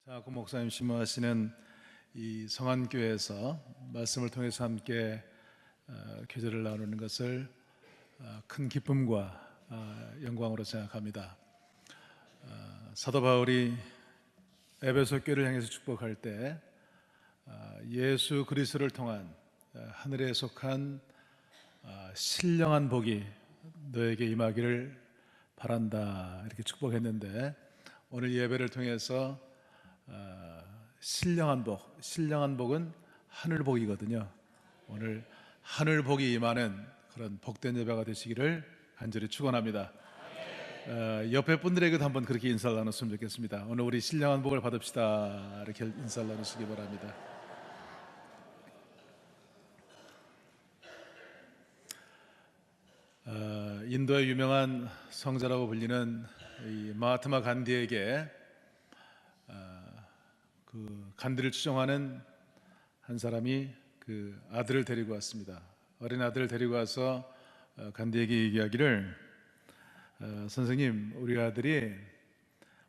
자고 목사님 심호하시는 이 성안교회에서 말씀을 통해서 함께 교제를 나누는 것을 큰 기쁨과 영광으로 생각합니다. 사도 바울이 에베소 교회를 향해서 축복할 때 예수 그리스도를 통한 하늘에 속한 신령한 복이 너에게 임하기를 바란다 이렇게 축복했는데, 오늘 예배를 통해서 신령한 복은 하늘복이거든요. 오늘 하늘복이 임하는 그런 복된 예배가 되시기를 간절히 축원합니다. 옆에 분들에게도 한번 그렇게 인사를 나눴으면 좋겠습니다. 오늘 우리 신령한 복을 받읍시다 이렇게 인사를 나누시기 바랍니다. 인도의 유명한 성자라고 불리는 이 마하트마 간디에게 그 간디를 추종하는 한 사람이 그 아들을 데리고 왔습니다. 어린 아들을 데리고 와서 간디에게 얘기하기를, 선생님, 우리 아들이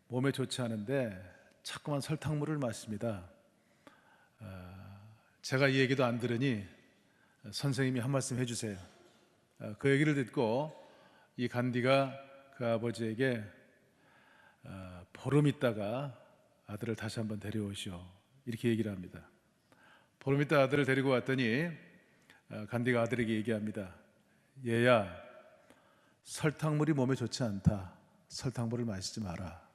몸에 좋지 않은데 자꾸만 설탕물을 마십니다. 제가 이 얘기도 안 들으니 선생님이 한 말씀 해주세요. 그 얘기를 듣고 이 간디가 그 아버지에게 보름 있다가 아들을 다시 한번 데려오시오 이렇게 얘기를 합니다. 보름 있다 아들을 데리고 왔더니 간디가 아들에게 얘기합니다. 얘야, 설탕물이 몸에 좋지 않다. 설탕물을 마시지 마라.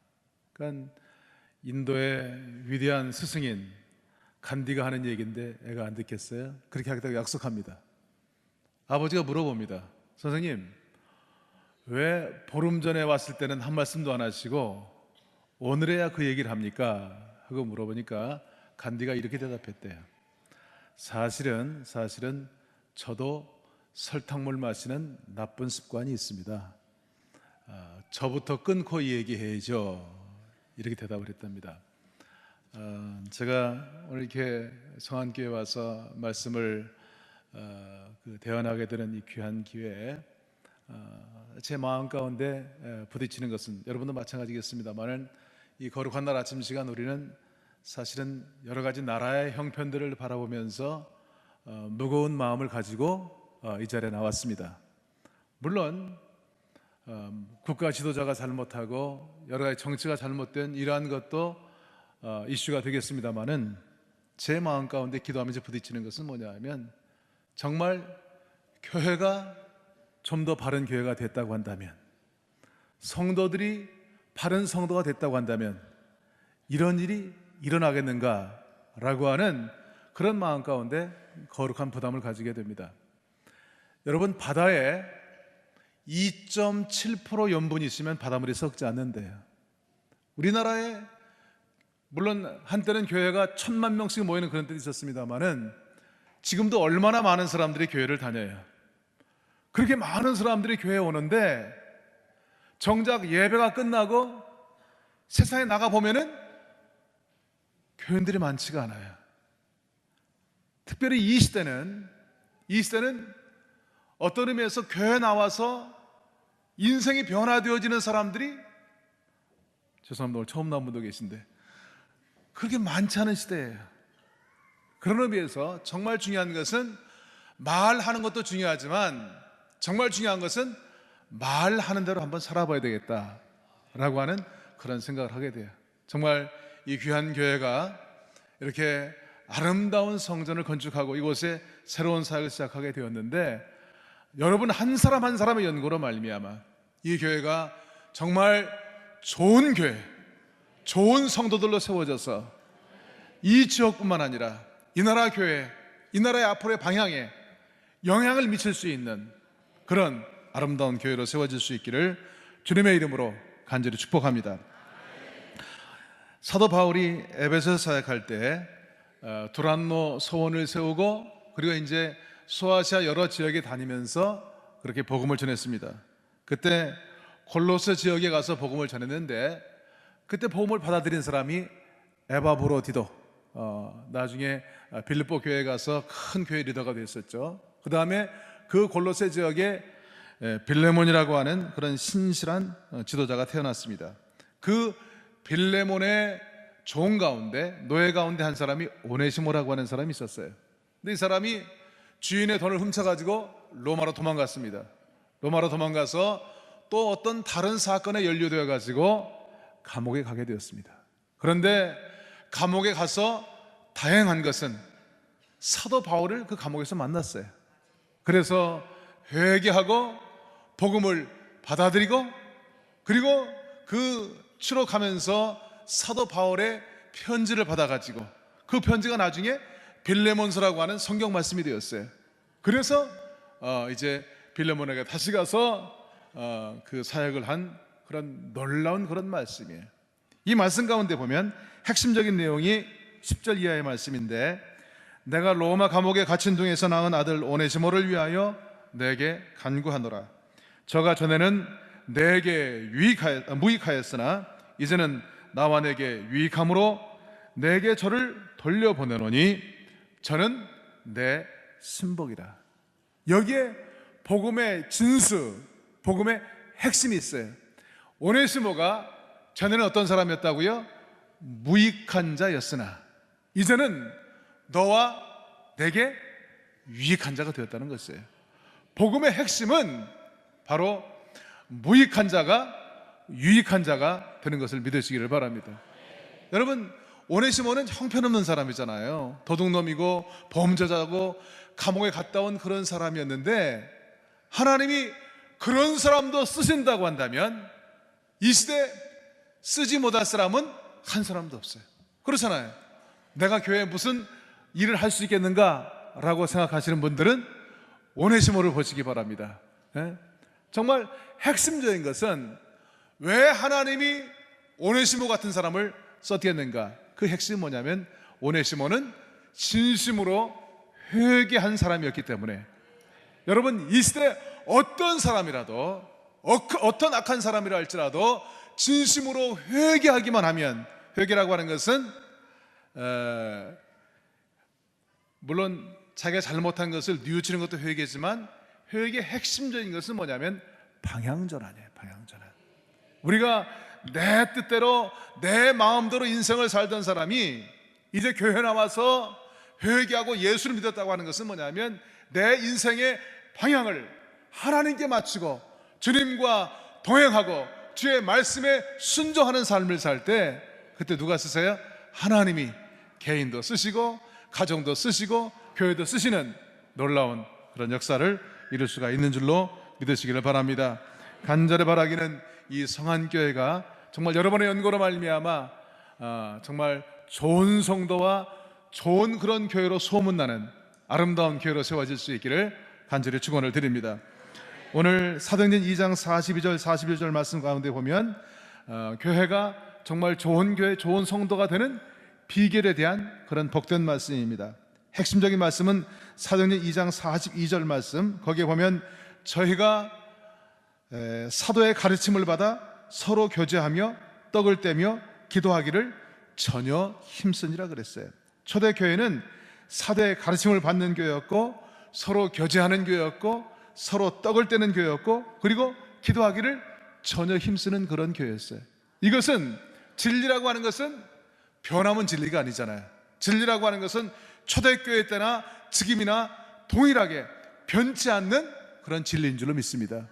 그러니까 인도의 위대한 스승인 간디가 하는 얘기인데 애가 안 듣겠어요? 그렇게 하겠다고 약속합니다. 아버지가 물어봅니다. 선생님, 왜 보름 전에 왔을 때는 한 말씀도 안 하시고 오늘에야 그 얘기를 합니까? 하고 물어보니까 간디가 이렇게 대답했대요. 사실은 저도 설탕물 마시는 나쁜 습관이 있습니다. 저부터 끊고 얘기해야죠. 이렇게 대답을 했답니다. 제가 오늘 이렇게 성안교회 와서 말씀을 대언하게 되는 이 귀한 기회에 제 마음 가운데 부딪히는 것은 여러분도 마찬가지겠습니다만은, 이 거룩한 날 아침 시간 우리는 사실은 여러 가지 나라의 형편들을 바라보면서 무거운 마음을 가지고 이 자리에 나왔습니다. 물론 국가 지도자가 잘못하고 여러 가지 정치가 잘못된 이러한 것도 이슈가 되겠습니다만은, 제 마음 가운데 기도하면서 부딪히는 것은 뭐냐 하면, 정말 교회가 좀 더 바른 교회가 됐다고 한다면, 성도들이 바른 성도가 됐다고 한다면 이런 일이 일어나겠는가라고 하는 그런 마음 가운데 거룩한 부담을 가지게 됩니다. 여러분, 바다에 2.7% 염분이 있으면 바닷물이 썩지 않는데요. 우리나라에 물론 한때는 교회가 1,000만 명씩 모이는 그런 때도 있었습니다만은, 지금도 얼마나 많은 사람들이 교회를 다녀요. 그렇게 많은 사람들이 교회에 오는데 정작 예배가 끝나고 세상에 나가보면은 교인들이 많지가 않아요. 특별히 이 시대는 어떤 의미에서 교회에 나와서 인생이 변화되어지는 사람들이, 죄송합니다, 오늘 처음 나온 분도 계신데 그렇게 많지 않은 시대예요. 그런 의미에서 정말 중요한 것은, 말하는 것도 중요하지만 정말 중요한 것은 말하는 대로 한번 살아봐야 되겠다라고 하는 그런 생각을 하게 돼요. 정말 이 귀한 교회가 이렇게 아름다운 성전을 건축하고 이곳에 새로운 사역을 시작하게 되었는데, 여러분 한 사람 한 사람의 연고로 말미암아 이 교회가 정말 좋은 교회, 좋은 성도들로 세워져서 이 지역뿐만 아니라 이 나라 교회, 이 나라의 앞으로의 방향에 영향을 미칠 수 있는 그런 아름다운 교회로 세워질 수 있기를 주님의 이름으로 간절히 축복합니다. 사도 바울이 에베소에 사역할 때 두란노 소원을 세우고, 그리고 이제 소아시아 여러 지역에 다니면서 그렇게 복음을 전했습니다. 그때 골로새 지역에 가서 복음을 전했는데, 그때 복음을 받아들인 사람이 에바브로디도, 나중에 빌립보 교회에 가서 큰 교회 리더가 됐었죠. 그 다음에 그 골로새 지역에 빌레몬이라고 하는 그런 신실한 지도자가 태어났습니다. 그 빌레몬의 종 가운데, 노예 가운데 한 사람이 오네시모라고 하는 사람이 있었어요. 근데 이 사람이 주인의 돈을 훔쳐가지고 로마로 도망갔습니다. 로마로 도망가서 또 어떤 다른 사건에 연루되어 가지고 감옥에 가게 되었습니다. 그런데 감옥에 가서 다행한 것은 사도 바울을 그 감옥에서 만났어요. 그래서 회개하고 복음을 받아들이고, 그리고 그 추록하면서 사도 바울의 편지를 받아가지고 그 편지가 나중에 빌레몬서라고 하는 성경 말씀이 되었어요. 그래서 이제 빌레몬에게 다시 가서 그 사역을 한 그런 놀라운 그런 말씀이에요. 이 말씀 가운데 보면 핵심적인 내용이 10절 이하의 말씀인데, 내가 로마 감옥에 갇힌 중에서 낳은 아들 오네시모를 위하여 내게 간구하노라. 저가 전에는 내게 무익하였으나 이제는 나와 내게 유익함으로 내게 저를 돌려보내노니 저는 내 신복이라. 여기에 복음의 진수, 복음의 핵심이 있어요. 오네시모가 전에는 어떤 사람이었다고요? 무익한 자였으나 이제는 너와 내게 유익한 자가 되었다는 것이에요. 복음의 핵심은 바로 무익한 자가 유익한 자가 되는 것을 믿으시기를 바랍니다. 여러분, 오네시모는 형편없는 사람이잖아요. 도둑놈이고 범죄자고 감옥에 갔다 온 그런 사람이었는데, 하나님이 그런 사람도 쓰신다고 한다면 이 시대 쓰지 못할 사람은 한 사람도 없어요. 그렇잖아요. 내가 교회에 무슨 일을 할 수 있겠는가 라고 생각하시는 분들은 오네시모를 보시기 바랍니다. 정말 핵심적인 것은 왜 하나님이 오네시모 같은 사람을 썼겠는가? 그 핵심은 뭐냐면 오네시모는 진심으로 회개한 사람이었기 때문에, 여러분, 이 시대 어떤 사람이라도, 어떤 악한 사람이라 할지라도 진심으로 회개하기만 하면, 회개라고 하는 것은 물론 자기가 잘못한 것을 뉘우치는 것도 회개지만, 회개의 핵심적인 것은 뭐냐면 방향전환이에요. 방향전환. 우리가 내 뜻대로 내 마음대로 인생을 살던 사람이 이제 교회 나와서 회개하고 예수를 믿었다고 하는 것은 뭐냐면 내 인생의 방향을 하나님께 맞추고 주님과 동행하고 주의 말씀에 순종하는 삶을 살 때, 그때 누가 쓰세요? 하나님이 개인도 쓰시고 가정도 쓰시고 교회도 쓰시는 놀라운 그런 역사를 이룰 수가 있는 줄로 믿으시기를 바랍니다. 간절히 바라기는 이 성안교회가 정말 여러분의 연고로 말미암아 정말 좋은 성도와 좋은 그런 교회로 소문나는 아름다운 교회로 세워질 수 있기를 간절히 축원을 드립니다. 오늘 사도행전 2장 42절 41절 말씀 가운데 보면 교회가 정말 좋은 교회, 좋은 성도가 되는 비결에 대한 그런 복된 말씀입니다. 핵심적인 말씀은 사도행전 2장 42절 말씀, 거기에 보면 저희가 사도의 가르침을 받아 서로 교제하며 떡을 떼며 기도하기를 전혀 힘쓰니라 그랬어요. 초대교회는 사도의 가르침을 받는 교회였고, 서로 교제하는 교회였고, 서로 떡을 떼는 교회였고, 그리고 기도하기를 전혀 힘쓰는 그런 교회였어요. 이것은, 진리라고 하는 것은 변함은 진리가 아니잖아요. 진리라고 하는 것은 초대교회 때나 지금이나 동일하게 변치 않는 그런 진리인 줄로 믿습니다.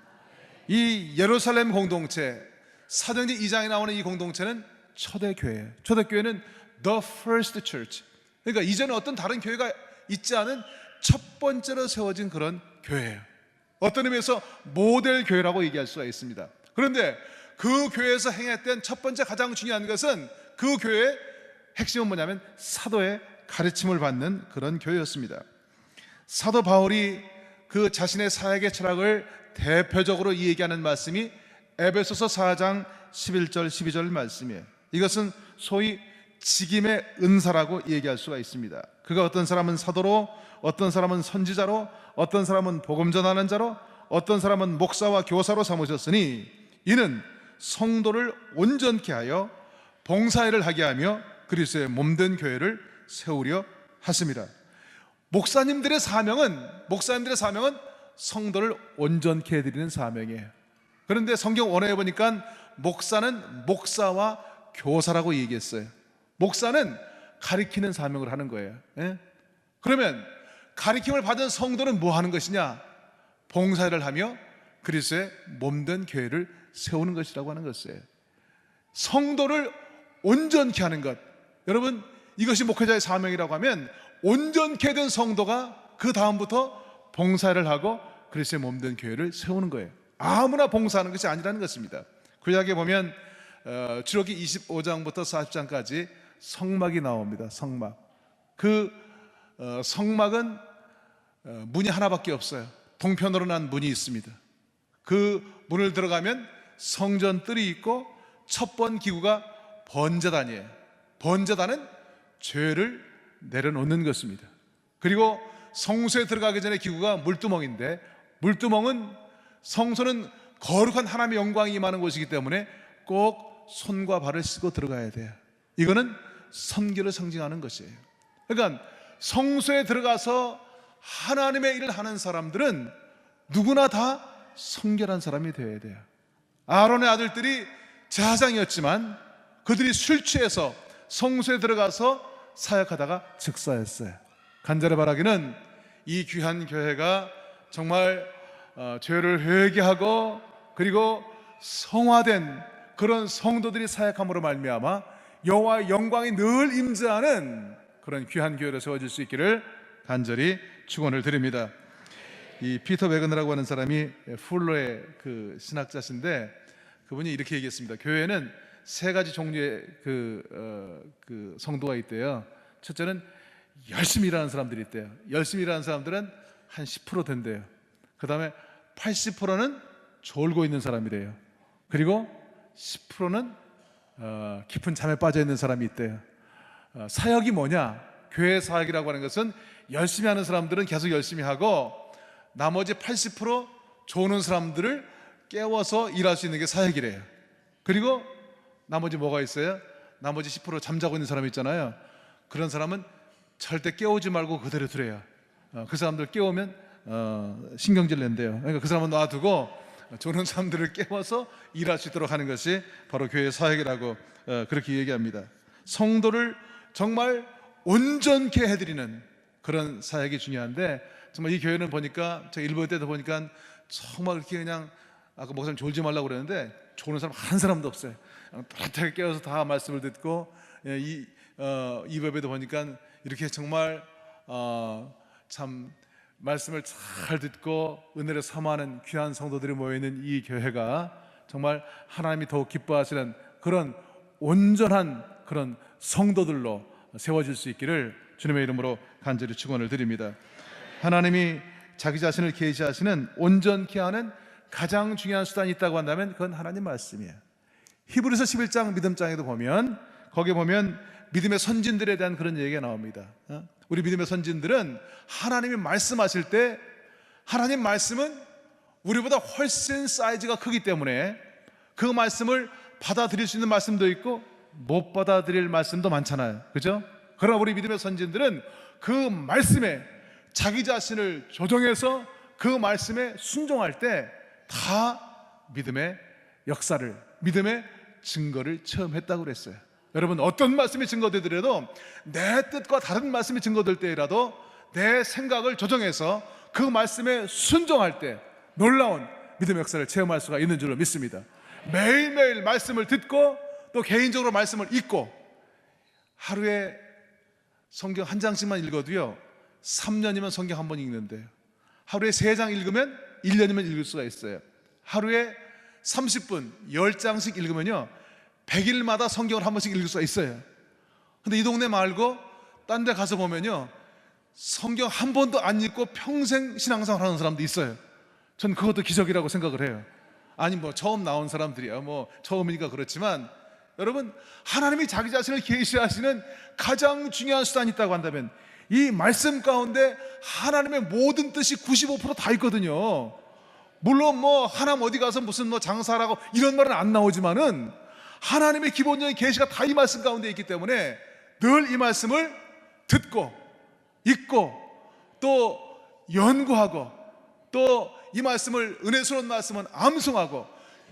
이 예루살렘 공동체, 사도행전 2장에 나오는 이 공동체는 초대교회예요. 초대교회는 the first church, 그러니까 이전에 어떤 다른 교회가 있지 않은 첫 번째로 세워진 그런 교회예요. 어떤 의미에서 모델 교회라고 얘기할 수가 있습니다. 그런데 그 교회에서 행했던 첫 번째 가장 중요한 것은, 그 교회의 핵심은 뭐냐면 사도의 가르침을 받는 그런 교회였습니다. 사도 바울이 그 자신의 사역의 철학을 대표적으로 얘기하는 말씀이 에베소서 4장 11절 12절 말씀이에요. 이것은 소위 직임의 은사라고 얘기할 수가 있습니다. 그가 어떤 사람은 사도로, 어떤 사람은 선지자로, 어떤 사람은 복음 전하는 자로, 어떤 사람은 목사와 교사로 삼으셨으니 이는 성도를 온전케 하여 봉사일을 하게 하며 그리스도의 몸된 교회를 세우려 하심이라. 목사님들의 사명은 성도를 온전케 해드리는 사명이에요. 그런데 성경 원어에 보니까 목사는 목사와 교사라고 얘기했어요. 목사는 가리키는 사명을 하는 거예요. 예? 그러면 가리킴을 받은 성도는 뭐 하는 것이냐? 봉사를 하며 그리스도의 몸된 교회를 세우는 것이라고 하는 것이에요. 성도를 온전케 하는 것. 여러분, 이것이 목회자의 사명이라고 하면 온전케 된 성도가 그 다음부터 봉사를 하고 그리스도의 몸된 교회를 세우는 거예요. 아무나 봉사하는 것이 아니라는 것입니다. 구약에 보면 주록기 25장부터 40장까지 성막이 나옵니다. 성막. 그 성막은 문이 하나밖에 없어요. 동편으로 난 문이 있습니다. 그 문을 들어가면 성전 뜰이 있고 첫 번 기구가 번제단이에요. 번제단은 죄를 내려놓는 것입니다. 그리고 성소에 들어가기 전에 기구가 물두멍인데, 물두멍은 성소는 거룩한 하나님의 영광이 임하는 곳이기 때문에 꼭 손과 발을 씻고 들어가야 돼요. 이거는 선교를 상징하는 것이에요. 그러니까 성소에 들어가서 하나님의 일을 하는 사람들은 누구나 다 성결한 사람이 되어야 돼요. 아론의 아들들이 제사장이었지만 그들이 술 취해서 성소에 들어가서 사역하다가 즉사했어요. 간절히 바라기는 이 귀한 교회가 정말 죄를 회개하고 그리고 성화된 그런 성도들이 사역함으로 말미암아 여호와의 영광이 늘 임재하는 그런 귀한 교회로 세워질 수 있기를 간절히 축원을 드립니다. 이 피터 베그너라고 하는 사람이 풀러의 그 신학자신데, 그분이 이렇게 얘기했습니다. 교회는 세 가지 종류의 그 성도가 있대요. 첫째는 열심히 일하는 사람들이 있대요. 열심히 일하는 사람들은 한 10% 된대요. 그 다음에 80%는 졸고 있는 사람이래요. 그리고 10%는 깊은 잠에 빠져 있는 사람이 있대요. 사역이 뭐냐? 교회 사역이라고 하는 것은 열심히 하는 사람들은 계속 열심히 하고 나머지 80% 조는 사람들을 깨워서 일할 수 있는 게 사역이래요. 그리고 나머지 뭐가 있어요? 나머지 10% 잠자고 있는 사람 있잖아요. 그런 사람은 절대 깨우지 말고 그대로 두래요. 그 사람들 깨우면 신경질 낸대요. 그러니까 그 사람은 놔두고 조는 사람들을 깨워서 일할 수 있도록 하는 것이 바로 교회의 사역이라고 그렇게 얘기합니다. 성도를 정말 온전케 해드리는 그런 사역이 중요한데, 정말 이 교회는 보니까 제가 일본 때도 보니까 정말 이렇게 그냥 아까 목사님 졸지 말라고 그랬는데 조는 사람 한 사람도 없어요. 따뜻하게 깨워서 다 말씀을 듣고, 이 법에도 보니까 이렇게 정말 참 말씀을 잘 듣고 은혜를 사모하는 귀한 성도들이 모여있는 이 교회가 정말 하나님이 더욱 기뻐하시는 그런 온전한 그런 성도들로 세워질 수 있기를 주님의 이름으로 간절히 축원을 드립니다. 하나님이 자기 자신을 계시하시는 온전케 하는 가장 중요한 수단이 있다고 한다면 그건 하나님 말씀이에요. 히브리서 11장 믿음장에도 보면, 거기에 보면 믿음의 선진들에 대한 그런 얘기가 나옵니다. 우리 믿음의 선진들은 하나님이 말씀하실 때 하나님 말씀은 우리보다 훨씬 사이즈가 크기 때문에 그 말씀을 받아들일 수 있는 말씀도 있고 못 받아들일 말씀도 많잖아요. 그죠? 그러나 우리 믿음의 선진들은 그 말씀에 자기 자신을 조정해서 그 말씀에 순종할 때 다 믿음의 역사를, 믿음의 증거를 체험했다고 그랬어요. 여러분, 어떤 말씀이 증거되더라도 내 뜻과 다른 말씀이 증거될 때라도 내 생각을 조정해서 그 말씀에 순종할 때 놀라운 믿음의 역사를 체험할 수가 있는 줄로 믿습니다. 매일매일 말씀을 듣고 또 개인적으로 말씀을 읽고, 하루에 성경 한 장씩만 읽어도요 3년이면 성경 한 번 읽는데요, 하루에 3장 읽으면 1년이면 읽을 수가 있어요. 하루에 30분 10장씩 읽으면요 100일마다 성경을 한 번씩 읽을 수가 있어요. 근데 이 동네 말고 딴 데 가서 보면요 성경 한 번도 안 읽고 평생 신앙생활 하는 사람도 있어요. 전 그것도 기적이라고 생각을 해요. 아니 뭐 처음 나온 사람들이야 뭐 처음이니까 그렇지만, 여러분, 하나님이 자기 자신을 계시하시는 가장 중요한 수단이 있다고 한다면 이 말씀 가운데 하나님의 모든 뜻이 95% 다 있거든요. 물론 뭐 하나님 어디 가서 무슨 뭐 장사라고 이런 말은 안 나오지만은 하나님의 기본적인 계시가 다 이 말씀 가운데 있기 때문에 늘 이 말씀을 듣고 읽고 또 연구하고 또 이 말씀을, 은혜스러운 말씀은 암송하고,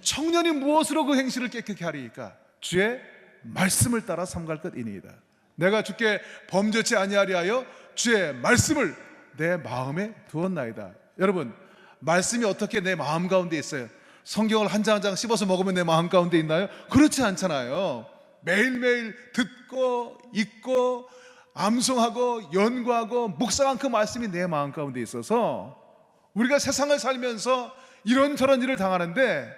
청년이 무엇으로 그 행실을 깨끗게 하리이까? 주의 말씀을 따라 삼갈 것이니이다. 내가 주께 범죄치 아니하리 하여 주의 말씀을 내 마음에 두었나이다. 여러분, 말씀이 어떻게 내 마음 가운데 있어요? 성경을 한 장 한 장 씹어서 먹으면 내 마음 가운데 있나요? 그렇지 않잖아요. 매일매일 듣고 읽고 암송하고 연구하고 묵상한 그 말씀이 내 마음 가운데 있어서 우리가 세상을 살면서 이런저런 일을 당하는데,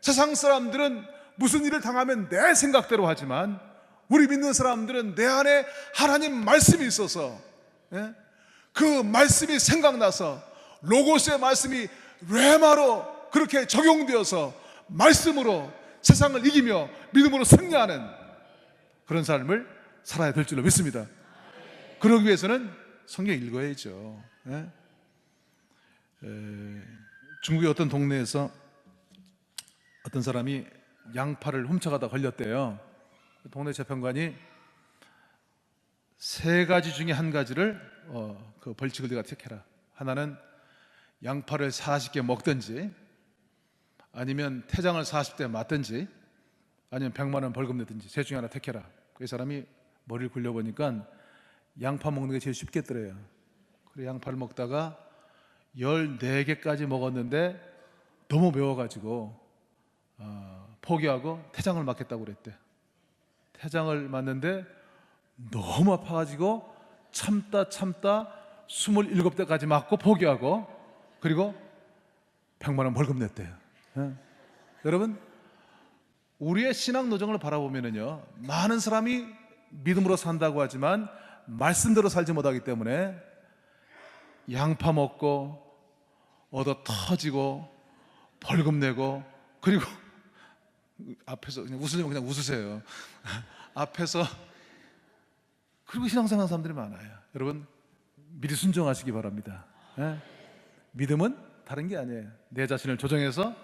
세상 사람들은 무슨 일을 당하면 내 생각대로 하지만 우리 믿는 사람들은 내 안에 하나님 말씀이 있어서, 그 말씀이 생각나서 로고스의 말씀이 레마로 그렇게 적용되어서 말씀으로 세상을 이기며 믿음으로 승리하는 그런 삶을 살아야 될 줄로 믿습니다. 그러기 위해서는 성경 읽어야죠. 중국의 어떤 동네에서 어떤 사람이 양파를 훔쳐가다 걸렸대요. 동네 재판관이 세 가지 중에 한 가지를 그 벌칙을 네가 택해라. 하나는 양파를 40개 먹든지, 아니면 태장을 40대 맞든지, 아니면 100만 원 벌금 내든지, 셋 중에 하나 택해라. 그 사람이 머리를 굴려보니까 양파 먹는 게 제일 쉽겠더래요. 그래 양파를 먹다가 14개까지 먹었는데 너무 매워가지고 포기하고 태장을 맞겠다고 그랬대. 태장을 맞는데 너무 아파가지고 참다 27대까지 맞고 포기하고, 그리고 100만 원 벌금 냈대요. 여러분, 우리의 신앙 노정을 바라보면요, 많은 사람이 믿음으로 산다고 하지만 말씀대로 살지 못하기 때문에 양파 먹고 얻어 터지고 벌금 내고, 그리고 앞에서 그냥 웃으려면 그냥 웃으세요. 앞에서, 그리고 신앙생활 사람들이 많아요. 여러분, 미리 순종하시기 바랍니다. 믿음은 다른 게 아니에요. 내 자신을 조정해서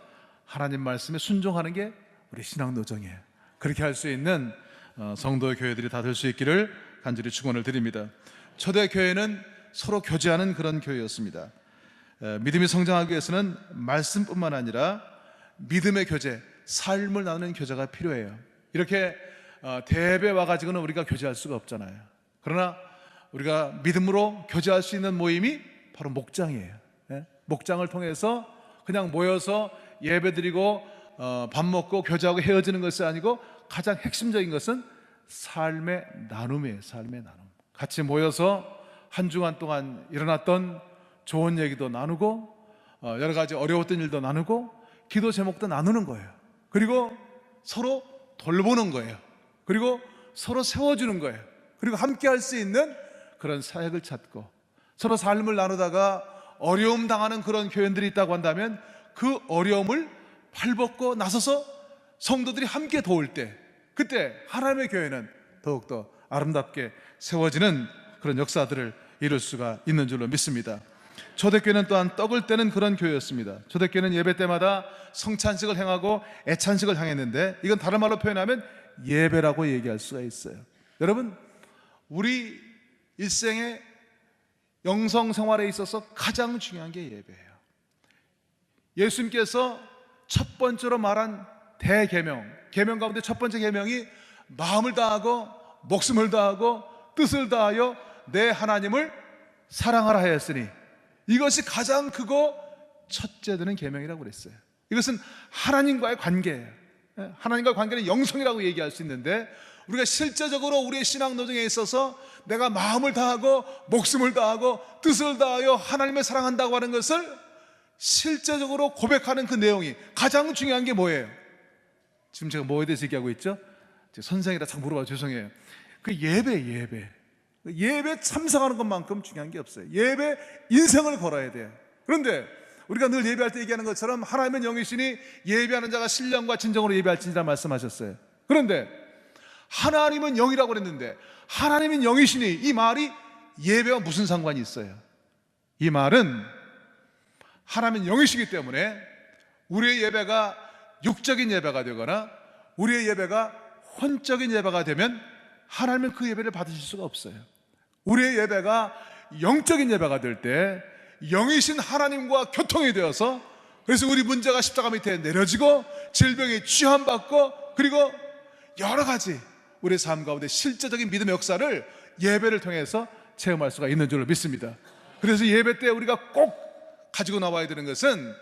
하나님 말씀에 순종하는 게 우리 신앙 노정이에요. 그렇게 할 수 있는 성도의 교회들이 다 될 수 있기를 간절히 축원을 드립니다. 초대 교회는 서로 교제하는 그런 교회였습니다. 믿음이 성장하기 위해서는 말씀뿐만 아니라 믿음의 교제, 삶을 나누는 교제가 필요해요. 이렇게 대회에 와가지고는 우리가 교제할 수가 없잖아요. 그러나 우리가 믿음으로 교제할 수 있는 모임이 바로 목장이에요. 목장을 통해서 그냥 모여서 예배드리고 밥 먹고 교제하고 헤어지는 것이 아니고, 가장 핵심적인 것은 삶의 나눔이에요. 삶의 나눔. 같이 모여서 한 주간 동안 일어났던 좋은 얘기도 나누고, 여러 가지 어려웠던 일도 나누고, 기도 제목도 나누는 거예요. 그리고 서로 돌보는 거예요. 그리고 서로 세워주는 거예요. 그리고 함께 할 수 있는 그런 사역을 찾고, 서로 삶을 나누다가 어려움 당하는 그런 교인들이 있다고 한다면 그 어려움을 발벗고 나서서 성도들이 함께 도울 때, 그때 하나님의 교회는 더욱더 아름답게 세워지는 그런 역사들을 이룰 수가 있는 줄로 믿습니다. 초대교회는 또한 떡을 떼는 그런 교회였습니다. 초대교회는 예배 때마다 성찬식을 행하고 애찬식을 행했는데, 이건 다른 말로 표현하면 예배라고 얘기할 수가 있어요. 여러분, 우리 일생의 영성 생활에 있어서 가장 중요한 게 예배예요. 예수님께서 첫 번째로 말한 대계명, 계명 가운데 첫 번째 계명이 마음을 다하고 목숨을 다하고 뜻을 다하여 내 하나님을 사랑하라 하였으니, 이것이 가장 크고 첫째 되는 계명이라고 그랬어요. 이것은 하나님과의 관계예요. 하나님과의 관계는 영성이라고 얘기할 수 있는데, 우리가 실제적으로 우리의 신앙 노정에 있어서 내가 마음을 다하고 목숨을 다하고 뜻을 다하여 하나님을 사랑한다고 하는 것을 실제적으로 고백하는 그 내용이 가장 중요한 게 뭐예요? 지금 제가 뭐에 대해서 얘기하고 있죠? 선생이라 자꾸 물어봐 죄송해요. 그 예배 참석하는 것만큼 중요한 게 없어요. 예배 인생을 걸어야 돼요. 그런데 우리가 늘 예배할 때 얘기하는 것처럼 하나님은 영이시니 예배하는 자가 신령과 진정으로 예배할지니라 말씀하셨어요. 그런데 하나님은 영이라고 그랬는데, 하나님은 영이시니, 이 말이 예배와 무슨 상관이 있어요? 이 말은 하나님은 영이시기 때문에 우리의 예배가 육적인 예배가 되거나 우리의 예배가 혼적인 예배가 되면 하나님은 그 예배를 받으실 수가 없어요. 우리의 예배가 영적인 예배가 될 때 영이신 하나님과 교통이 되어서, 그래서 우리 문제가 십자가 밑에 내려지고 질병이 치유받고, 그리고 여러 가지 우리의 삶 가운데 실제적인 믿음의 역사를 예배를 통해서 체험할 수가 있는 줄로 믿습니다. 그래서 예배 때 우리가 꼭 가지고 나와야 되는 것은,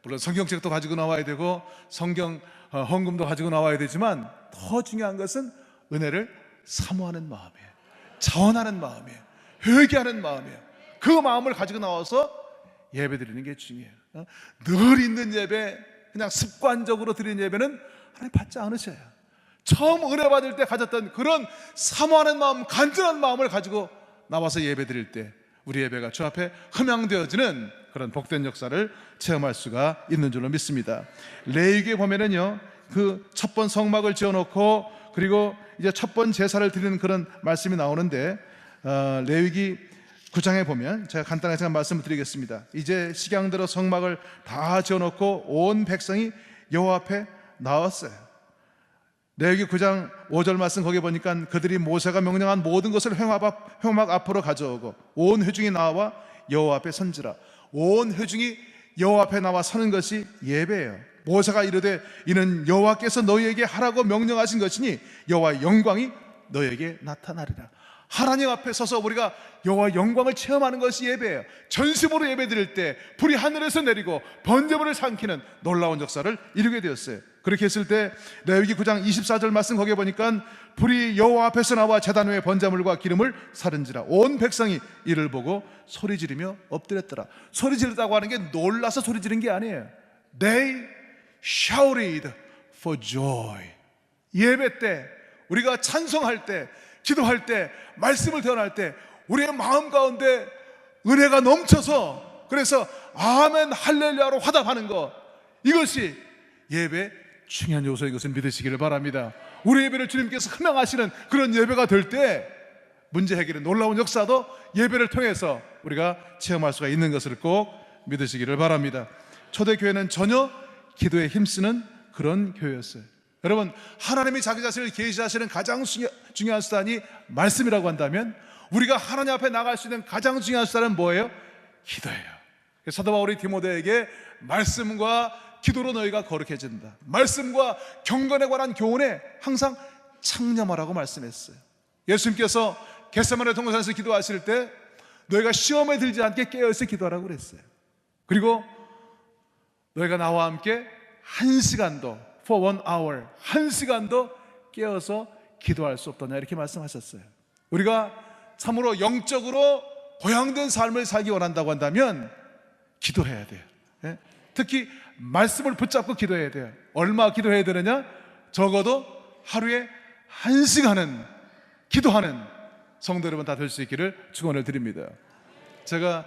물론 성경책도 가지고 나와야 되고 성경 헌금도 가지고 나와야 되지만, 더 중요한 것은 은혜를 사모하는 마음이에요. 자원하는 마음이에요. 회개하는 마음이에요. 그 마음을 가지고 나와서 예배 드리는 게 중요해요. 늘 있는 예배, 그냥 습관적으로 드리는 예배는 하나님 받지 않으셔요. 처음 은혜 받을 때 가졌던 그런 사모하는 마음, 간절한 마음을 가지고 나와서 예배 드릴 때 우리 예배가 주 앞에 흠양되어지는 그런 복된 역사를 체험할 수가 있는 줄로 믿습니다. 레위기에 보면은요, 그 첫 번 성막을 지어놓고 그리고 이제 첫 번 제사를 드리는 그런 말씀이 나오는데, 레위기 9장에 보면 제가 간단하게 제가 말씀을 드리겠습니다. 이제 식양 들어 성막을 다 지어놓고 온 백성이 여호와 앞에 나왔어요. 레위기 9장 5절 말씀 거기 보니까 그들이 모세가 명령한 모든 것을 회막 앞으로 가져오고 온 회중이 나와 여호와 앞에 선지라. 온 회중이 여호와 앞에 나와 서는 것이 예배예요. 모세가 이르되 이는 여호와께서 너희에게 하라고 명령하신 것이니 여호와의 영광이 너희에게 나타나리라. 하나님 앞에 서서 우리가 여호와의 영광을 체험하는 것이 예배예요. 전심으로 예배 드릴 때 불이 하늘에서 내리고 번제물을 삼키는 놀라운 역사를 이루게 되었어요. 그렇게 했을 때 레위기 9장 24절 말씀 거기에 보니까 불이 여호와 앞에서 나와 제단 위에 번제물과 기름을 사른지라. 온 백성이 이를 보고 소리 지르며 엎드렸더라. 소리 지르다고 하는 게 놀라서 소리 지른 게 아니에요. They shouted for joy. 예배 때, 우리가 찬송할 때, 기도할 때, 말씀을 대언할 때 우리의 마음 가운데 은혜가 넘쳐서, 그래서 아멘 할렐루야로 화답하는 것, 이것이 예배의 중요한 요소인 것을 믿으시기를 바랍니다. 우리 예배를 주님께서 흠양하시는 그런 예배가 될 때 문제 해결의 놀라운 역사도 예배를 통해서 우리가 체험할 수가 있는 것을 꼭 믿으시기를 바랍니다. 초대교회는 전혀 기도에 힘쓰는 그런 교회였어요. 여러분, 하나님이 자기 자신을 계시하시는 가장 중요한 수단이 말씀이라고 한다면, 우리가 하나님 앞에 나갈 수 있는 가장 중요한 수단은 뭐예요? 기도예요. 사도 바울이 디모데에게 말씀과 기도로 너희가 거룩해진다, 말씀과 경건에 관한 교훈에 항상 창념하라고 말씀했어요. 예수님께서 겟세마네 동산에서 기도하실 때 너희가 시험에 들지 않게 깨어있어 기도하라고 그랬어요. 그리고 너희가 나와 함께 1시간도 for 1 hour, 1시간도 깨어서 기도할 수 없더냐, 이렇게 말씀하셨어요. 우리가 참으로 영적으로 고양된 삶을 살기 원한다고 한다면 기도해야 돼요. 특히 말씀을 붙잡고 기도해야 돼요. 얼마 기도해야 되느냐? 적어도 하루에 1시간은 기도하는 성도 여러분 다 될 수 있기를 축원을 드립니다. 제가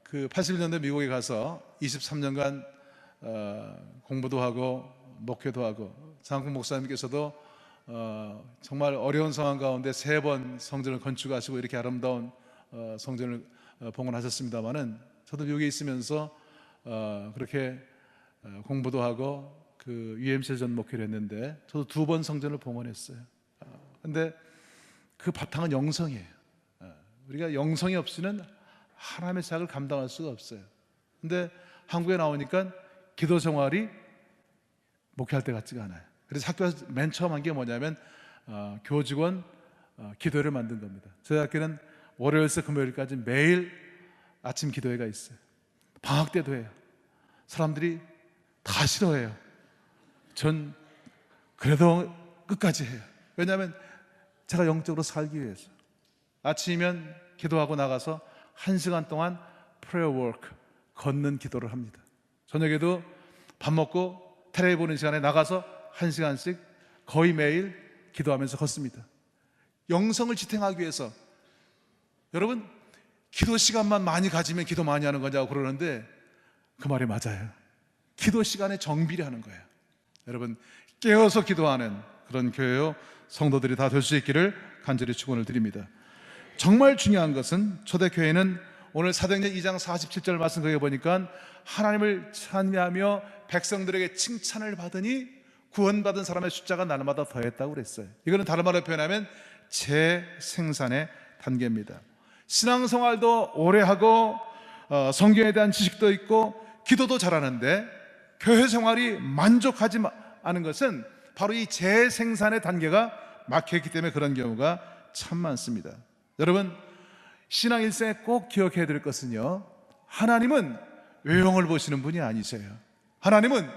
그 81년대 미국에 가서 23년간 공부도 하고 목회도 하고, 장국 목사님께서도 정말 어려운 상황 가운데 3번 성전을 건축하시고 이렇게 아름다운 성전을 봉헌하셨습니다마는, 저도 미국에 있으면서 그렇게 공부도 하고 그 UMC 전 목회를 했는데 저도 2번 성전을 봉헌했어요. 근데 그 바탕은 영성이에요. 우리가 영성이 없이는 하나님의 사역을 감당할 수가 없어요. 근데 한국에 나오니까 기도 생활이 목회할 때 같지가 않아요. 그래서 학교에서 맨 처음 한 게 뭐냐면 교직원 기도회를 만든 겁니다. 저희 학교는 월요일에서 금요일까지 매일 아침 기도회가 있어요. 방학 때도 해요. 사람들이 다 싫어해요. 전 그래도 끝까지 해요. 왜냐하면 제가 영적으로 살기 위해서. 아침이면 기도하고 나가서 1시간 동안 prayer work, 걷는 기도를 합니다. 저녁에도 밥 먹고 텔레비 보는 시간에 나가서 1시간씩 거의 매일 기도하면서 걷습니다. 영성을 지탱하기 위해서. 여러분, 기도 시간만 많이 가지면 기도 많이 하는 거냐고 그러는데 그 말이 맞아요. 기도 시간에 정비를 하는 거예요. 여러분, 깨어서 기도하는 그런 교회요 성도들이 다 될 수 있기를 간절히 축원을 드립니다. 정말 중요한 것은 초대교회는 오늘 사도행전 2장 47절 말씀 거기에 보니까 하나님을 찬미하며 백성들에게 칭찬을 받으니 구원받은 사람의 숫자가 날마다 더했다고 그랬어요. 이거는 다른 말로 표현하면 재생산의 단계입니다. 신앙생활도 오래 하고 성경에 대한 지식도 있고 기도도 잘하는데 교회 생활이 만족하지 않은 것은 바로 이 재생산의 단계가 막혀있기 때문에 그런 경우가 참 많습니다. 여러분, 신앙 일생에 꼭 기억해야 될 것은요, 하나님은 외형을 보시는 분이 아니세요. 하나님은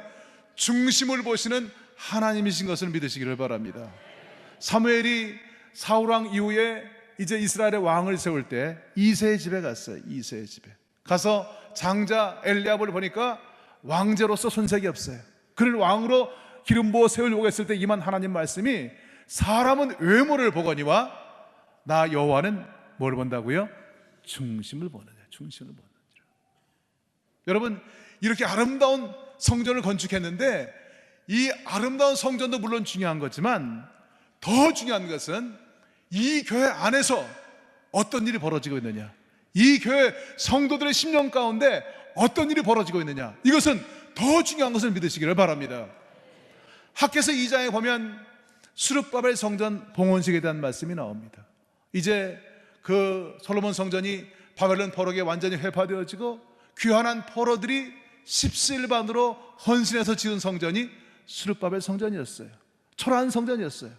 중심을 보시는 하나님이신 것을 믿으시기를 바랍니다. 사무엘이 사울왕 이후에 이제 이스라엘의 왕을 세울 때 이새의 집에 갔어요. 이새의 집에 가서 장자 엘리압을 보니까 왕제로서 손색이 없어요. 그를 왕으로 기름 부어 세우려고 했을 때 임한 하나님 말씀이 사람은 외모를 보거니와 나 여호와는 뭘 본다고요? 중심을 보느냐. 중심을 보느냐. 여러분, 이렇게 아름다운 성전을 건축했는데 이 아름다운 성전도 물론 중요한 거지만 더 중요한 것은 이 교회 안에서 어떤 일이 벌어지고 있느냐, 이 교회 성도들의 심령 가운데 어떤 일이 벌어지고 있느냐, 이것은 더 중요한 것을 믿으시기를 바랍니다. 학개서 2장에 보면 수룹바벨 성전 봉헌식에 대한 말씀이 나옵니다. 이제 그 솔로몬 성전이 바벨론 포로에 완전히 회파되어지고 귀환한 포로들이 십시일반으로 헌신해서 지은 성전이 수룹바벨 성전이었어요. 초라한 성전이었어요.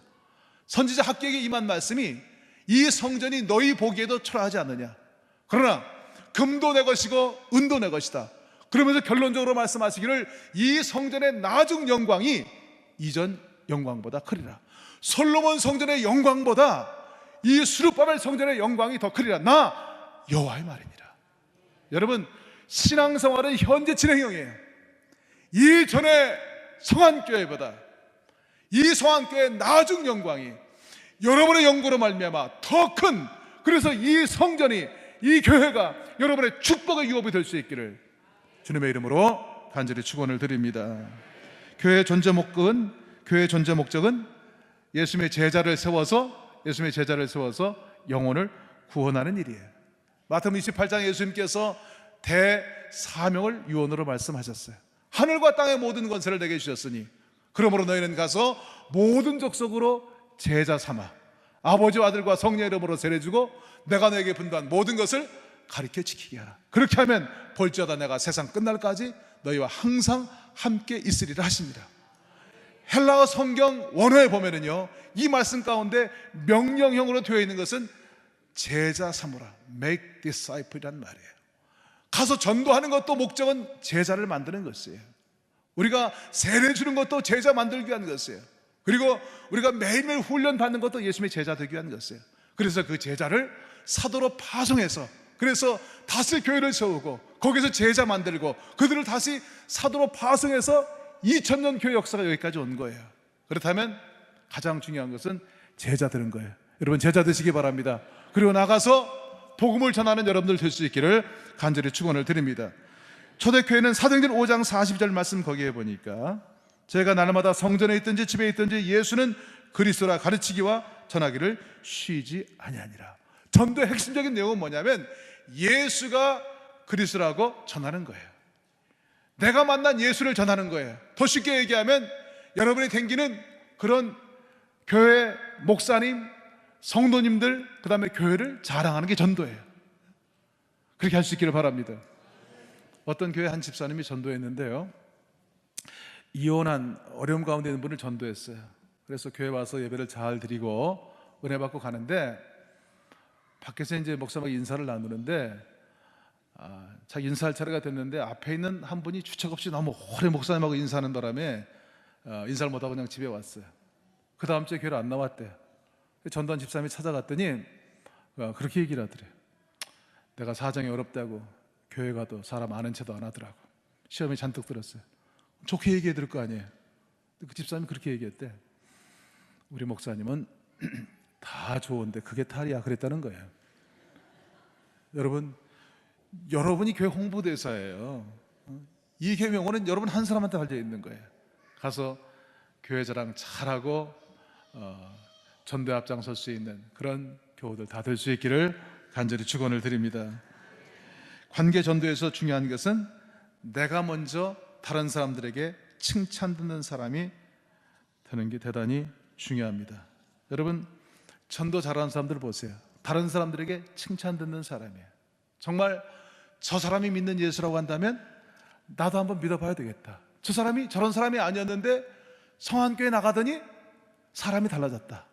선지자 학개에게 임한 말씀이 이 성전이 너희 보기에도 초라하지 않느냐, 그러나 금도 내 것이고 은도 내 것이다. 그러면서 결론적으로 말씀하시기를 이 성전의 나중 영광이 이전 영광보다 크리라. 솔로몬 성전의 영광보다 이 수룹바벨 성전의 영광이 더 크리라. 나 여호와의 말이니라. 여러분, 신앙생활은 현재 진행형이에요. 이전의 성안교회보다 이 성안교회의 나중 영광이 여러분의 연고로 말미암아 더 큰, 그래서 이 성전이, 이 교회가 여러분의 축복의 유업이 될 수 있기를 주님의 이름으로 간절히 축원을 드립니다. 교회의 존재 목적은 예수님의 제자를 세워서 영혼을 구원하는 일이에요. 마태복음 28장에 예수님께서 대사명을 유언으로 말씀하셨어요. 하늘과 땅의 모든 권세를 내게 주셨으니 그러므로 너희는 가서 모든 족속으로 제자 삼아 아버지와 아들과 성령의 이름으로 세례주고 내가 너에게 분부한 모든 것을 가르쳐 지키게 하라. 그렇게 하면 볼지어다 내가 세상 끝날까지 너희와 항상 함께 있으리라 하십니다. 헬라어 성경 원어에 보면은요, 이 말씀 가운데 명령형으로 되어 있는 것은 제자 삼으라, make disciple이란 말이에요. 가서 전도하는 것도 목적은 제자를 만드는 것이에요. 우리가 세례 주는 것도 제자 만들기 위한 것이에요. 그리고 우리가 매일매일 훈련 받는 것도 예수님의 제자 되기 위한 것이에요. 그래서 그 제자를 사도로 파송해서, 그래서 다시 교회를 세우고 거기서 제자 만들고 그들을 다시 사도로 파송해서 2000년 교회 역사가 여기까지 온 거예요. 그렇다면 가장 중요한 것은 제자 되는 거예요. 여러분, 제자 되시기 바랍니다. 그리고 나가서 복음을 전하는 여러분들 될 수 있기를 간절히 축원을 드립니다. 초대교회는 사도행전 5장 40절 말씀 거기에 보니까 제가 날마다 성전에 있든지 집에 있든지 예수는 그리스도라 가르치기와 전하기를 쉬지 아니하니라. 전도의 핵심적인 내용은 뭐냐면 예수가 그리스도라고 전하는 거예요. 내가 만난 예수를 전하는 거예요. 더 쉽게 얘기하면 여러분이 댕기는 그런 교회 목사님, 성도님들, 그 다음에 교회를 자랑하는 게 전도예요. 그렇게 할 수 있기를 바랍니다. 어떤 교회 한 집사님이 전도했는데요, 이혼한 어려움 가운데 있는 분을 전도했어요. 그래서 교회 와서 예배를 잘 드리고 은혜 받고 가는데 밖에서 이제 목사님하고 인사를 나누는데 자기 인사할 차례가 됐는데 앞에 있는 한 분이 주책 없이 너무 오래 목사님하고 인사하는 바람에 인사를 못하고 그냥 집에 왔어요. 그 다음 주에 교회를 안 나왔대요. 전도한 집사님이 찾아갔더니 그렇게 얘기를 하더래요. 내가 사정이 어렵다고 교회 가도 사람 아는 체도 안 하더라고. 시험이 잔뜩 들었어요. 좋게 얘기해 드릴 거 아니에요. 그 집사님이 그렇게 얘기했대. 우리 목사님은 다 좋은데 그게 탈이야, 그랬다는 거예요. 여러분이 교회 홍보대사예요. 이 계명은 여러분 한 사람한테 달려 있는 거예요. 가서 교회 자랑 잘하고 전도에 앞장설 수 있는 그런 교우들 다 될 수 있기를 간절히 축원을 드립니다. 관계 전도에서 중요한 것은 내가 먼저 다른 사람들에게 칭찬 듣는 사람이 되는 게 대단히 중요합니다. 여러분, 전도 잘하는 사람들 보세요. 다른 사람들에게 칭찬 듣는 사람이에요. 정말 저 사람이 믿는 예수라고 한다면 나도 한번 믿어봐야 되겠다. 저 사람이 저런 사람이 아니었는데 성안교회 나가더니 사람이 달라졌다.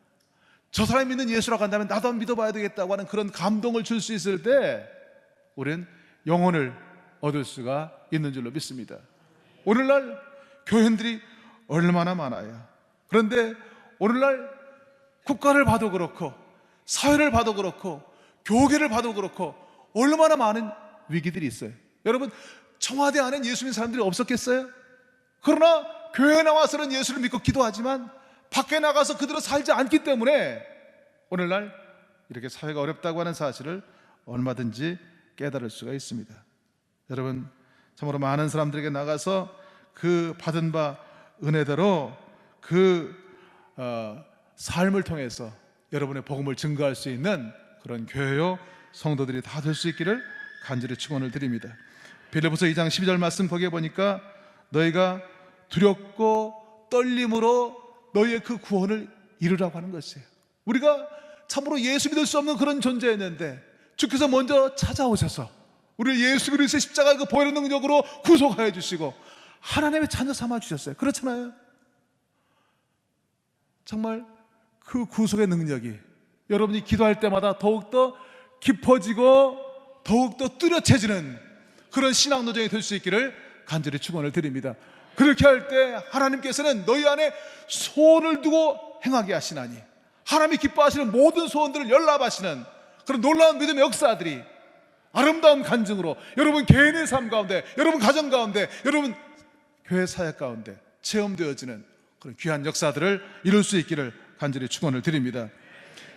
저 사람이 믿는 예수라고 한다면 나도 한번 믿어봐야 되겠다고 하는 그런 감동을 줄 수 있을 때 우리는 영혼을 얻을 수가 있는 줄로 믿습니다. 오늘날 교인들이 얼마나 많아요. 그런데 오늘날 국가를 봐도 그렇고 사회를 봐도 그렇고 교계를 봐도 그렇고 얼마나 많은 위기들이 있어요. 여러분, 청와대 안엔 예수 믿는 사람들이 없었겠어요? 그러나 교회에 나와서는 예수를 믿고 기도하지만 밖에 나가서 그대로 살지 않기 때문에 오늘날 이렇게 사회가 어렵다고 하는 사실을 얼마든지 깨달을 수가 있습니다. 여러분, 참으로 많은 사람들에게 나가서 그 받은 바 은혜대로 그 삶을 통해서 여러분의 복음을 증거할 수 있는 그런 교회요 성도들이 다 될 수 있기를 간절히 축원을 드립니다. 빌립보서 2장 12절 말씀 거기에 보니까 너희가 두렵고 떨림으로 너희의 그 구원을 이루라고 하는 것이에요. 우리가 참으로 예수 믿을 수 없는 그런 존재였는데 주께서 먼저 찾아오셔서 우리를 예수 그리스도의 십자가 그 보혈의 능력으로 구속하여 주시고 하나님의 자녀 삼아 주셨어요. 그렇잖아요. 정말 그 구속의 능력이 여러분이 기도할 때마다 더욱더 깊어지고 더욱더 뚜렷해지는 그런 신앙 노정이 될 수 있기를 간절히 축원을 드립니다. 그렇게 할 때 하나님께서는 너희 안에 소원을 두고 행하게 하시나니 하나님이 기뻐하시는 모든 소원들을 연락하시는 그런 놀라운 믿음의 역사들이 아름다운 간증으로 여러분 개인의 삶 가운데, 여러분 가정 가운데, 여러분 교회 사역 가운데 체험되어지는 그런 귀한 역사들을 이룰 수 있기를 간절히 축원을 드립니다.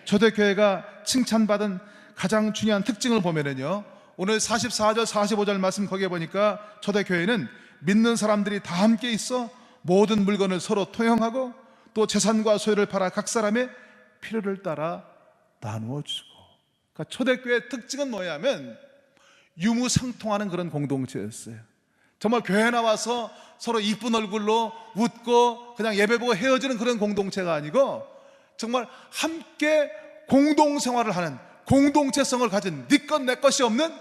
초대교회가 칭찬받은 가장 중요한 특징을 보면은요, 오늘 44절 45절 말씀 거기에 보니까 초대교회는 믿는 사람들이 다 함께 있어 모든 물건을 서로 통용하고 또 재산과 소유를 팔아 각 사람의 필요를 따라 나누어 주고. 그러니까 초대교회의 특징은 뭐냐면 유무상통하는 그런 공동체였어요. 정말 교회 나와서 서로 이쁜 얼굴로 웃고 그냥 예배보고 헤어지는 그런 공동체가 아니고 정말 함께 공동생활을 하는 공동체성을 가진 네 것 내 것이 없는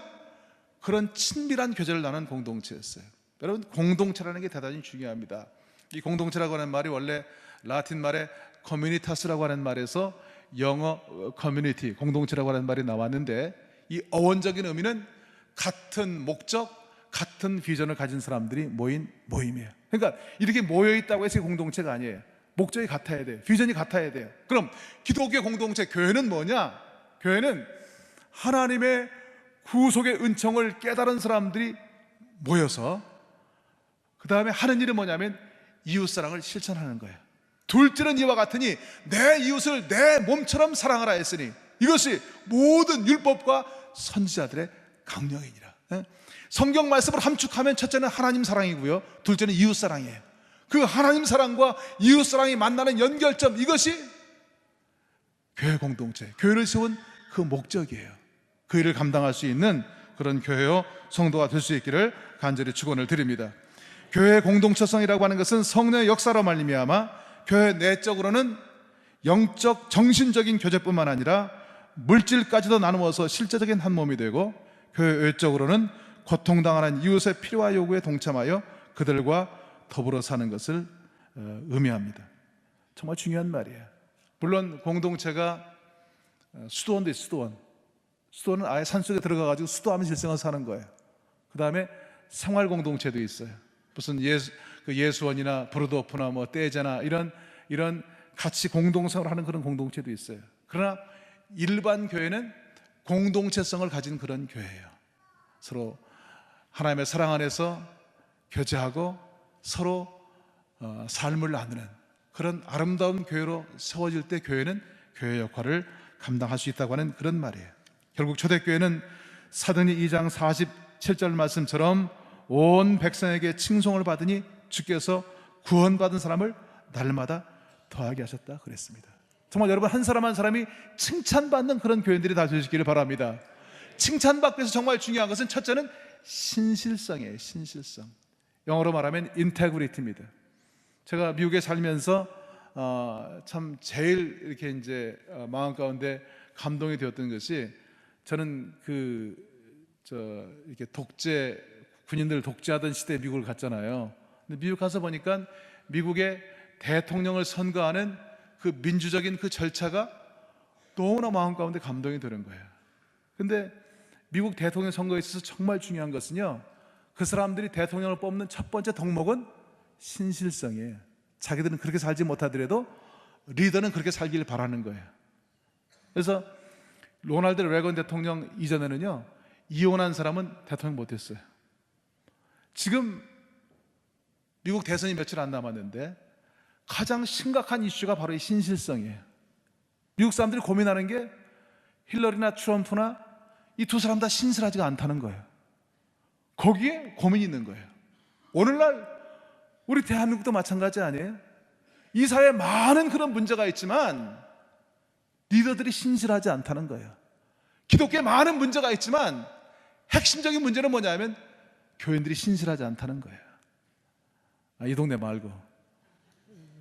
그런 친밀한 교제를 나누는 공동체였어요. 여러분, 공동체라는 게 대단히 중요합니다. 이 공동체라고 하는 말이 원래 라틴 말의 커뮤니타스라고 하는 말에서 영어 커뮤니티, 공동체라고 하는 말이 나왔는데 이 어원적인 의미는 같은 목적, 같은 비전을 가진 사람들이 모인 모임이에요. 그러니까 이렇게 모여있다고 해서 공동체가 아니에요. 목적이 같아야 돼요. 비전이 같아야 돼요. 그럼 기독교 공동체 교회는 뭐냐? 교회는 하나님의 구속의 은총을 깨달은 사람들이 모여서 그 다음에 하는 일은 뭐냐면 이웃사랑을 실천하는 거예요. 둘째는 이와 같으니 내 이웃을 내 몸처럼 사랑하라 했으니 이것이 모든 율법과 선지자들의 강령이니라. 성경 말씀을 함축하면 첫째는 하나님 사랑이고요, 둘째는 이웃 사랑이에요. 그 하나님 사랑과 이웃 사랑이 만나는 연결점, 이것이 교회 공동체, 교회를 세운 그 목적이에요. 그 일을 감당할 수 있는 그런 교회요 성도가 될 수 있기를 간절히 축원을 드립니다. 교회의 공동체성이라고 하는 것은 성령의 역사로 말미암아 교회 내적으로는 영적 정신적인 교제뿐만 아니라 물질까지도 나누어서 실제적인 한 몸이 되고 교회 외적으로는 고통당하는 이웃의 필요와 요구에 동참하여 그들과 더불어 사는 것을 의미합니다. 정말 중요한 말이에요. 물론 공동체가 수도원도 있어요. 수도원은 아예 산속에 들어가가지고 수도하면서 일생을 사는 거예요. 그 다음에 생활공동체도 있어요. 무슨 예수원이나 브루도프나 뭐 떼제나 이런 같이 공동생활하는 그런 공동체도 있어요. 그러나 일반 교회는 공동체성을 가진 그런 교회예요. 서로 하나님의 사랑 안에서 교제하고 서로 삶을 나누는 그런 아름다운 교회로 세워질 때 교회는 교회 역할을 감당할 수 있다고 하는 그런 말이에요. 결국 초대교회는 사도행전 2장 47절 말씀처럼 온 백성에게 칭송을 받으니 주께서 구원받은 사람을 날마다 더하게 하셨다 그랬습니다. 정말 여러분, 한 사람 한 사람이 칭찬받는 그런 교인들이 다 되시기를 바랍니다. 칭찬받기 위해서 정말 중요한 것은 첫째는 신실성이에요. 신실성. 영어로 말하면 인테그리티입니다. 제가 미국에 살면서 참 제일 이렇게 이제 마음 가운데 감동이 되었던 것이, 저는 이렇게 군인들 독재하던 시대에 미국을 갔잖아요. 근데 미국 가서 보니까 미국의 대통령을 선거하는 그 민주적인 그 절차가 너무나 마음 가운데 감동이 드는 거예요. 근데 미국 대통령 선거에 있어서 정말 중요한 것은요, 그 사람들이 대통령을 뽑는 첫 번째 덕목은 신실성이에요. 자기들은 그렇게 살지 못하더라도 리더는 그렇게 살기를 바라는 거예요. 그래서 로널드 레건 대통령 이전에는요, 이혼한 사람은 대통령 못했어요. 지금 미국 대선이 며칠 안 남았는데 가장 심각한 이슈가 바로 이 신실성이에요. 미국 사람들이 고민하는 게 힐러리나 트럼프나 이 두 사람 다 신실하지가 않다는 거예요. 거기에 고민이 있는 거예요. 오늘날 우리 대한민국도 마찬가지 아니에요? 이 사회에 많은 그런 문제가 있지만 리더들이 신실하지 않다는 거예요. 기독교에 많은 문제가 있지만 핵심적인 문제는 뭐냐면 교인들이 신실하지 않다는 거예요. 이 동네 말고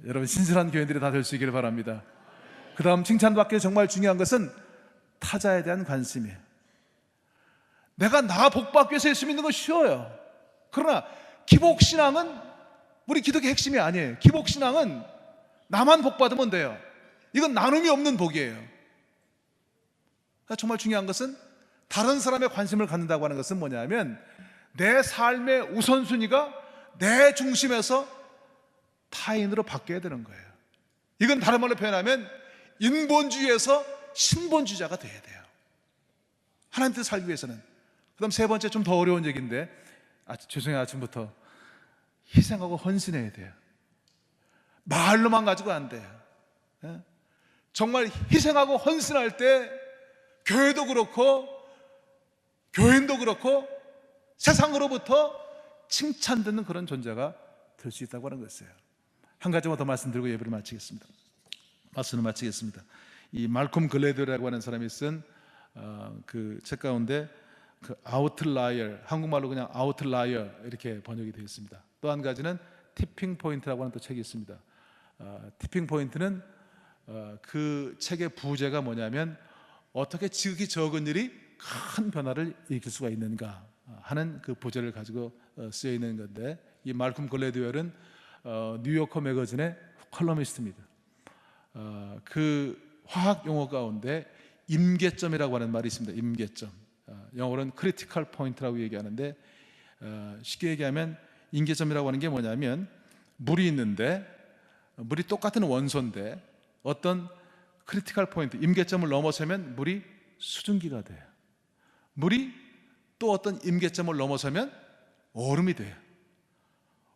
여러분, 신실한 교인들이 다 될 수 있기를 바랍니다. 그 다음 칭찬받기 정말 중요한 것은 타자에 대한 관심이에요. 내가 나 복받기 위해서 예수 믿는 건 쉬워요. 그러나 기복신앙은 우리 기독의 핵심이 아니에요. 기복신앙은 나만 복받으면 돼요. 이건 나눔이 없는 복이에요. 그러니까 정말 중요한 것은 다른 사람의 관심을 갖는다고 하는 것은 뭐냐면 내 삶의 우선순위가 내 중심에서 타인으로 바뀌어야 되는 거예요. 이건 다른 말로 표현하면 인본주의에서 신본주의자가 돼야 돼요. 하나님 뜻 살기 위해서는. 그 다음 세 번째, 좀 더 어려운 얘기인데, 죄송해요, 아침부터. 희생하고 헌신해야 돼요. 말로만 가지고 안 돼요. 정말 희생하고 헌신할 때 교회도 그렇고 교인도 그렇고 세상으로부터 칭찬 듣는 그런 존재가 될 수 있다고 하는 것이에요. 한 가지만 더 말씀드리고 예배를 마치겠습니다. 말씀을 마치겠습니다. 이 말콤 글래드라고 하는 사람이 쓴 그 책 가운데 그 아웃라이어, 한국말로 그냥 아웃라이어 이렇게 번역이 되어 있습니다. 또 한 가지는 티핑 포인트라고 하는 또 책이 있습니다. 티핑 포인트는 그 책의 부제가 뭐냐면 어떻게 지극히 적은 일이 큰 변화를 일으킬 수가 있는가 하는 그 부제를 가지고 쓰여 있는 건데, 이 말콤 글래드웰은 뉴요커 매거진의 컬럼니스트입니다. 그 화학 용어 가운데 임계점이라고 하는 말이 있습니다. 임계점, 영어로는 크리티컬 포인트라고 얘기하는데, 쉽게 얘기하면 임계점이라고 하는 게 뭐냐면 물이 있는데 물이 똑같은 원소인데 어떤 크리티컬 포인트, 임계점을 넘어서면 물이 수증기가 돼요. 물이 또 어떤 임계점을 넘어서면 얼음이 돼요.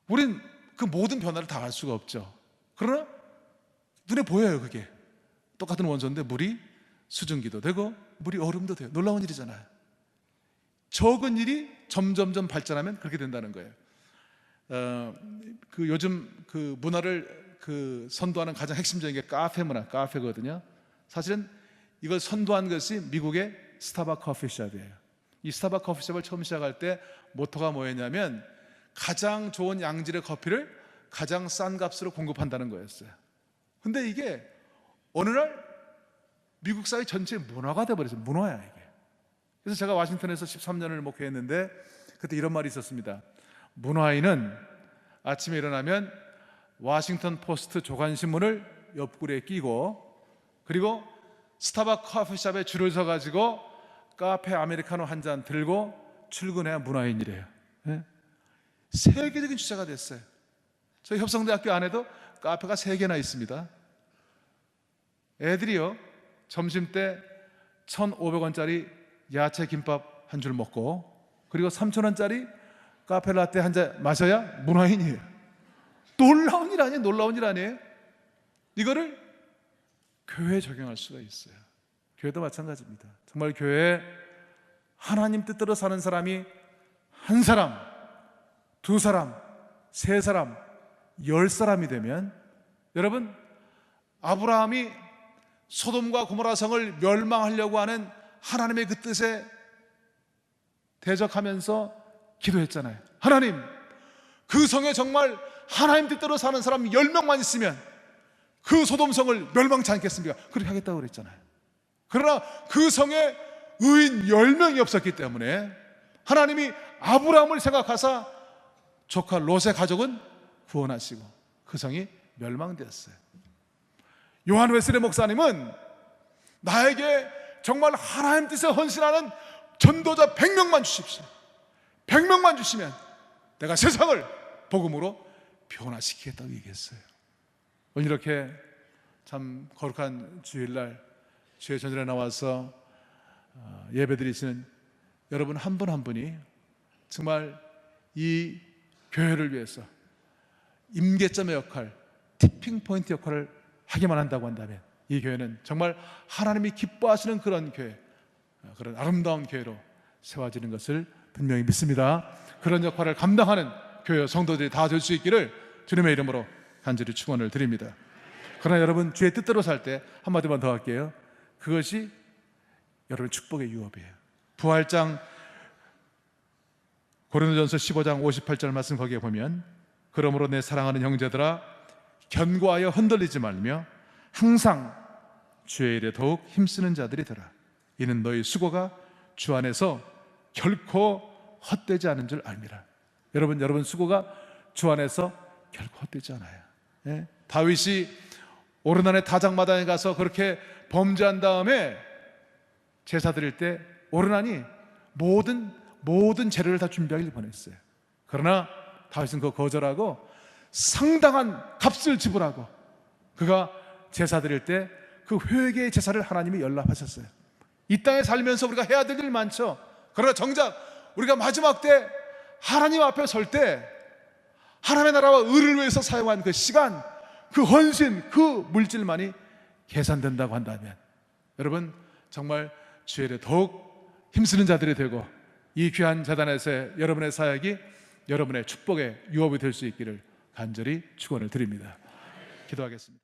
우린 그 모든 변화를 다 알 수가 없죠. 그러나 눈에 보여요. 그게 똑같은 원소인데 물이 수증기도 되고 물이 얼음도 돼요. 놀라운 일이잖아요. 적은 일이 점점점 발전하면 그렇게 된다는 거예요. 그 요즘 그 문화를 그 선도하는 가장 핵심적인 게 카페 문화, 카페거든요. 사실은 이걸 선도한 것이 미국의 스타벅 커피숍이에요. 이 스타벅 커피숍을 처음 시작할 때 모토가 뭐였냐면 가장 좋은 양질의 커피를 가장 싼 값으로 공급한다는 거였어요. 근데 이게 어느 날 미국 사회 전체의 문화가 돼버렸어요. 문화야 이게. 그래서 제가 워싱턴에서 13년을 목회했는데 그때 이런 말이 있었습니다. 문화인은 아침에 일어나면 워싱턴 포스트 조간신문을 옆구리에 끼고 그리고 스타벅 커피숍에 줄을 서가지고 카페 아메리카노 한 잔 들고 출근해야 문화인이래요. 세계적인 주제가 됐어요. 저희 협성대학교 안에도 카페가 3개나 있습니다. 애들이요, 점심 때 1,500원짜리 야채 김밥 한 줄 먹고 그리고 3,000원짜리 카페 라떼 한 잔 마셔야 문화인이에요. 놀라운 일 아니에요? 놀라운 일 아니에요? 이거를 교회에 적용할 수가 있어요. 교회도 마찬가지입니다. 정말 교회에 하나님 뜻대로 사는 사람이 한 사람, 두 사람, 세 사람, 10사람이 되면, 여러분, 아브라함이 소돔과 고모라 성을 멸망하려고 하는 하나님의 그 뜻에 대적하면서 기도했잖아요. 하나님, 그 성에 정말 하나님 뜻대로 사는 사람 10명만 있으면 그 소돔성을 멸망치 않겠습니까? 그렇게 하겠다고 그랬잖아요. 그러나 그 성에 의인 10명이 없었기 때문에 하나님이 아브라함을 생각하사 조카 롯의 가족은 구원하시고 그 성이 멸망되었어요. 요한 웨슬리 목사님은 나에게 정말 하나님 뜻에 헌신하는 전도자 100명만 주십시오. 100명만 주시면 내가 세상을 복음으로 변화시키겠다고 얘기했어요. 오늘 이렇게 참 거룩한 주일날 주의 전전에 나와서 예배드리시는 여러분 한 분 한 분이 정말 이 교회를 위해서 임계점의 역할, 티핑 포인트 역할을 하기만 한다고 한다면 이 교회는 정말 하나님이 기뻐하시는 그런 교회, 그런 아름다운 교회로 세워지는 것을 분명히 믿습니다. 그런 역할을 감당하는 교회 성도들이 다 될 수 있기를 주님의 이름으로 간절히 축원을 드립니다. 그러나 여러분 주의 뜻대로 살 때 한마디만 더 할게요. 그것이 여러분 축복의 유업이에요. 부활장 고린도전서 15장 58절 말씀 거기에 보면 그러므로 내 사랑하는 형제들아 견고하여 흔들리지 말며 항상 주의 일에 더욱 힘쓰는 자들이 되라. 이는 너희 수고가 주 안에서 결코 헛되지 않은 줄 알미라. 여러분 수고가 주 안에서 결코 헛되지 않아요. 예? 다윗이 오르난의 다장마당에 가서 그렇게 범죄한 다음에 제사 드릴 때 오르난이 모든 재료를 다 준비하길 보냈어요. 그러나 다윗은 그거 거절하고 상당한 값을 지불하고 그가 제사 드릴 때 그 회개의 제사를 하나님이 연락하셨어요. 이 땅에 살면서 우리가 해야 될 일 많죠. 그러나 정작 우리가 마지막 때 하나님 앞에 설 때 하나님의 나라와 의를 위해서 사용한 그 시간, 그 헌신, 그 물질만이 계산된다고 한다면 여러분 정말 주의 일에 더욱 힘쓰는 자들이 되고 이 귀한 재단에서의 여러분의 사역이 여러분의 축복의 유업이 될 수 있기를 간절히 축원을 드립니다. 기도하겠습니다.